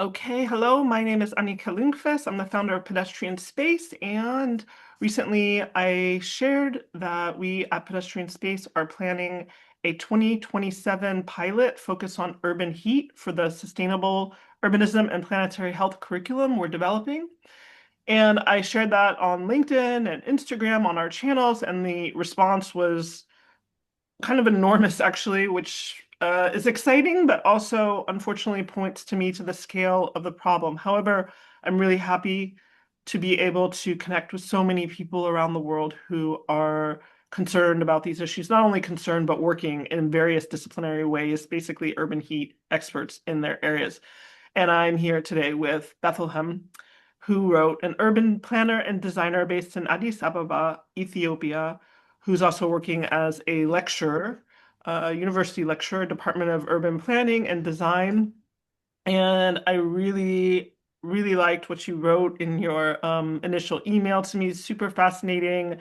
Okay, hello, my name is Annika Lundqvist. I'm the founder of Pedestrian Space, and recently I shared that we at Pedestrian Space are planning a 2027 pilot focused on urban heat for the Sustainable Urbanism and Planetary Health curriculum we're developing. And I shared that on LinkedIn and Instagram on our channels, and the response was kind of enormous, actually, which is exciting, but also unfortunately points to me to the scale of the problem. However, I'm really happy to be able to connect with so many people around the world who are concerned about these issues, not only concerned, but working in various disciplinary ways, basically urban heat experts in their areas. And I'm here today with Bethelhem, who wrote an urban planner and designer based in Addis Ababa, Ethiopia, who's also working as a lecturer, university lecturer, Department of Urban Planning and Design. And I really liked what you wrote in your initial email to me. Super fascinating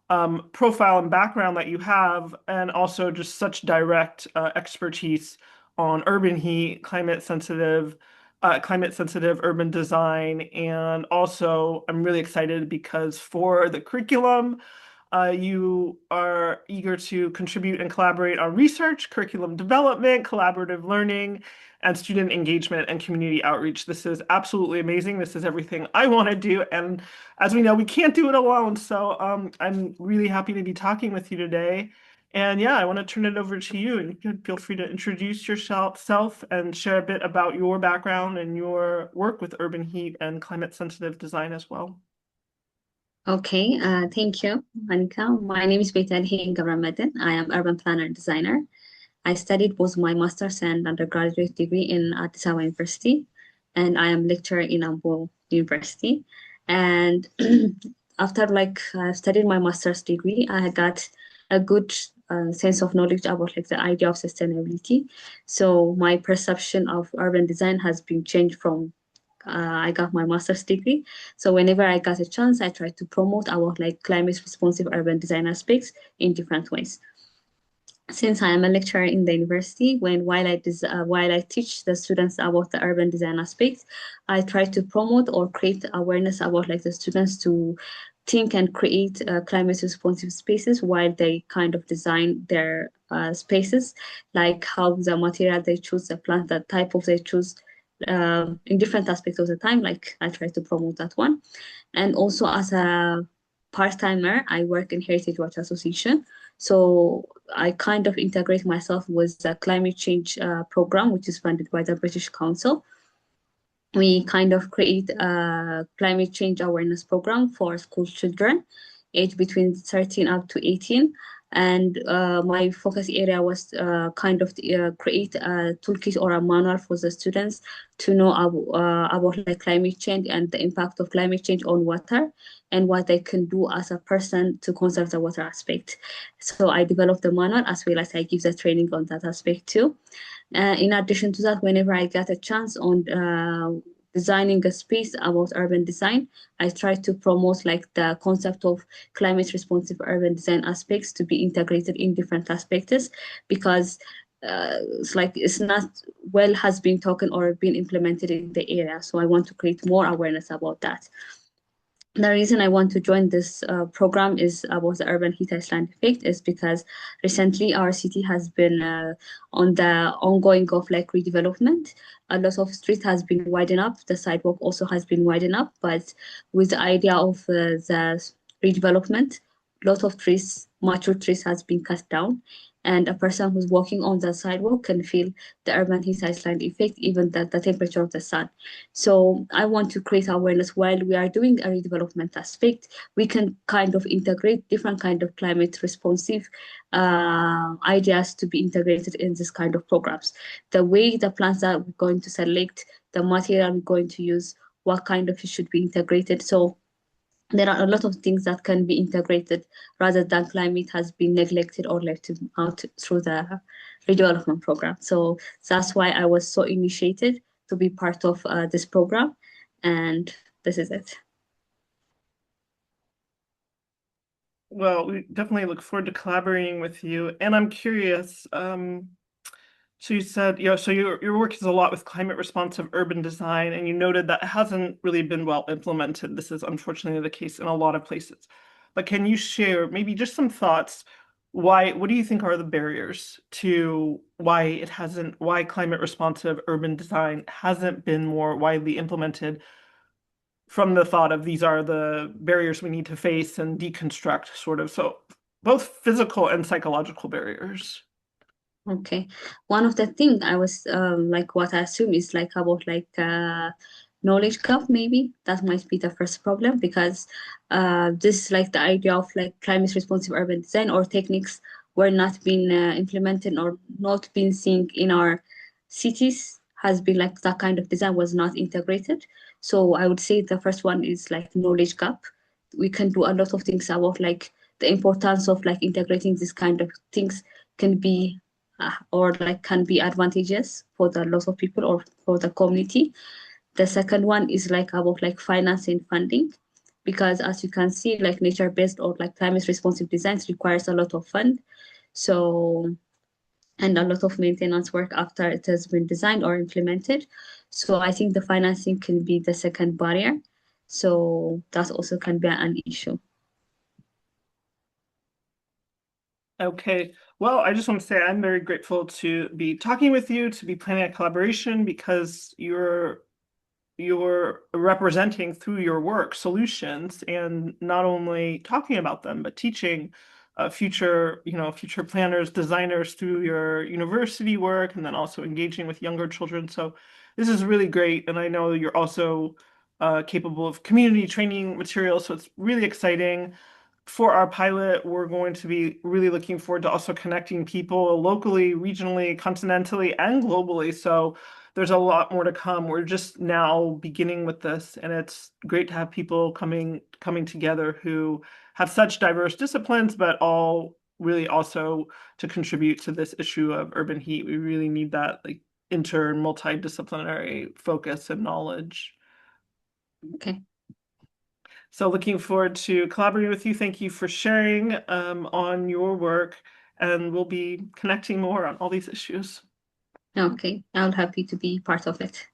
profile and background that you have, and also just such direct expertise on urban heat, climate sensitive urban design. And also, I'm really excited because for the curriculum, you are eager to contribute and collaborate on research, curriculum development, collaborative learning, and student engagement and community outreach. This is absolutely amazing. This is everything I want to do. And as we know, we can't do it alone. So I'm really happy to be talking with you today. And yeah, I want to turn it over to you, and you can feel free to introduce yourself and share a bit about your background and your work with urban heat and climate sensitive design as well. Okay, thank you, Monica. My name is Bethelhem. I am urban planner and designer. I studied both my master's and undergraduate degree in Addis Ababa University, and I am lecturer in Ambo University. And after studying my master's degree, I got a good sense of knowledge about the idea of sustainability. So my perception of urban design has been changed from I got my master's degree. So whenever I got a chance, I try to promote our climate responsive urban design aspects in different ways. Since I am a lecturer in the university, while I teach the students about the urban design aspects, I try to promote or create awareness about the students to think and create climate responsive spaces while they kind of design their spaces, like how the material they choose, the plant, the type of they choose, in different aspects of the time. Like I try to promote that one. And also as a part-timer, I work in Heritage Watch Association. So I kind of integrate myself with the climate change program, which is funded by the British Council. We kind of create a climate change awareness program for school children aged between 13 up to 18. And my focus area was create a toolkit or a manual for the students to know about climate change and the impact of climate change on water and what they can do as a person to conserve the water aspect. So I developed the manual as well as I give the training on that aspect too. In addition to that, whenever I get a chance on designing a space about urban design, I try to promote the concept of climate responsive urban design aspects to be integrated in different aspects because it's not well has been talking or been implemented in the area. So I want to create more awareness about that. The reason I want to join this program is about the urban heat island effect is because recently our city has been on the ongoing of redevelopment. A lot of street has been widened up. The sidewalk also has been widened up, but with the idea of the redevelopment, a lot of trees, mature trees has been cut down. And a person who's walking on the sidewalk can feel the urban heat island effect, even the temperature of the sun. So I want to create awareness while we are doing a redevelopment aspect. We can kind of integrate different kind of climate responsive ideas to be integrated in this kind of programs. The way the plants that we're going to select, the material we're going to use, what kind of it should be integrated. So there are a lot of things that can be integrated rather than climate has been neglected or left out through the redevelopment program. So that's why I was so initiated to be part of this program. And this is it. Well, we definitely look forward to collaborating with you. And I'm curious, So you said, so your work is a lot with climate responsive urban design, and you noted that it hasn't really been well implemented. This is unfortunately the case in a lot of places. But can you share maybe just some thoughts? What do you think are the barriers to why climate responsive urban design hasn't been more widely implemented from the thought of these are the barriers we need to face and deconstruct, sort of. So both physical and psychological barriers. Okay. One of the thing I was like what I assume is like about like knowledge gap maybe that might be the first problem because this like the idea of like climate responsive urban design or techniques were not being implemented or not being seen in our cities has been like that kind of design was not integrated. So I would say the first one is like knowledge gap. We can do a lot of things about like the importance of like integrating this kind of things can be or like can be advantageous for the lots of people or for the community. The second one is like about like financing funding, because as you can see, like nature-based or like climate responsive designs requires a lot of fund. So, and a lot of maintenance work after it has been designed or implemented. So I think the financing can be the second barrier. So that also can be an issue. Okay. Well, I just want to say I'm very grateful to be talking with you, to be planning a collaboration because you're representing through your work solutions and not only talking about them, but teaching future planners, designers through your university work, and then also engaging with younger children. So this is really great. And I know you're also capable of community training materials. So it's really exciting. For our pilot, we're going to be really looking forward to also connecting people locally, regionally, continentally, and globally. So there's a lot more to come. We're just now beginning with this, and it's great to have people coming together who have such diverse disciplines, but all really also to contribute to this issue of urban heat. We really need that like inter and multidisciplinary focus and knowledge. Okay. So looking forward to collaborating with you. Thank you for sharing on your work, and we'll be connecting more on all these issues. Okay. I'm happy to be part of it.